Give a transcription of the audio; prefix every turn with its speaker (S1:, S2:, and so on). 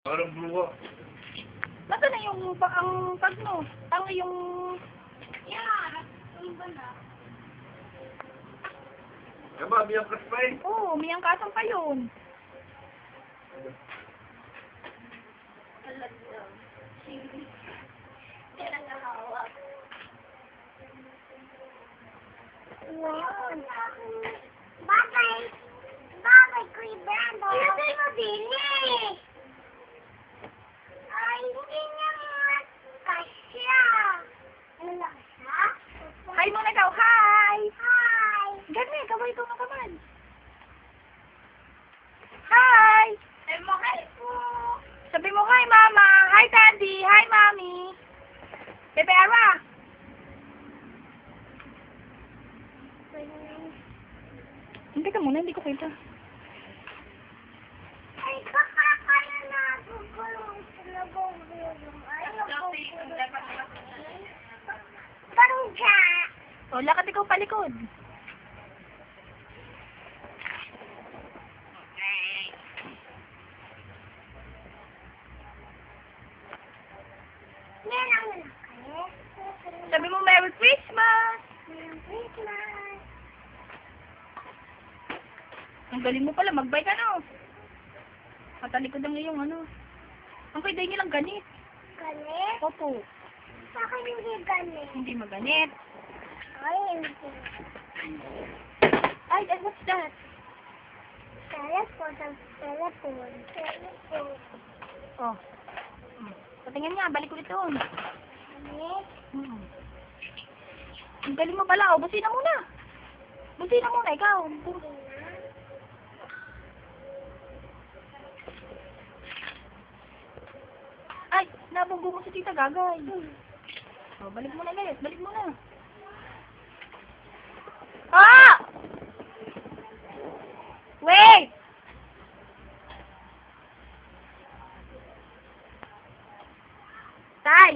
S1: Parang bruwa.
S2: Nasa na yung ang pag mo? Ang yung...
S3: Yeah, yung ba na?
S1: Kaba, biyang kaspay.
S2: Oo, miyang kasang pa yun.
S3: Talaga. Kaya nangahawak. Wow. Bagay. Bagay, Kuya Brando. Ilagay mo din eh. Ay, hindi niya kasya. Ano na kasya?
S2: Hi muna ikaw, hi!
S3: Hi.
S2: Gani, kaway ito na kaman. Hi!
S3: Ay, mahal po.
S2: Sabi mo, hi mama, hi daddy, hi mommy. Bebe Ara. Hindi ka muna, hindi ko kita.
S3: Ay, baka kaya na gugulong sila gugulong. Ay, gugulong. Parang dyan.
S2: O, lakad ikaw palikod.
S3: Yan ang laki.
S2: Sabi mo, Merry Christmas!
S3: Merry Christmas.
S2: Ang galing mo pala, magbay ka no. Matalikod ang iyong ano. Ang kaiday nilang ganit.
S3: Galit?
S2: Opo,
S3: Sa akin hindi galit.
S2: hindi maganit.
S3: Ay, hindi.
S2: Ay, what's that?
S3: Telepon. Telepon. Telepon.
S2: Oh. Patingin nga, balik ulit doon.
S3: Galit?
S2: Ang galing mo pala, oh. Busin na muna. Busin na muna, ikaw. Ay, nabunggo mo si Tita Gagay. Oh, balik mo na guys, balik mo na. Ah! Wait! Tay,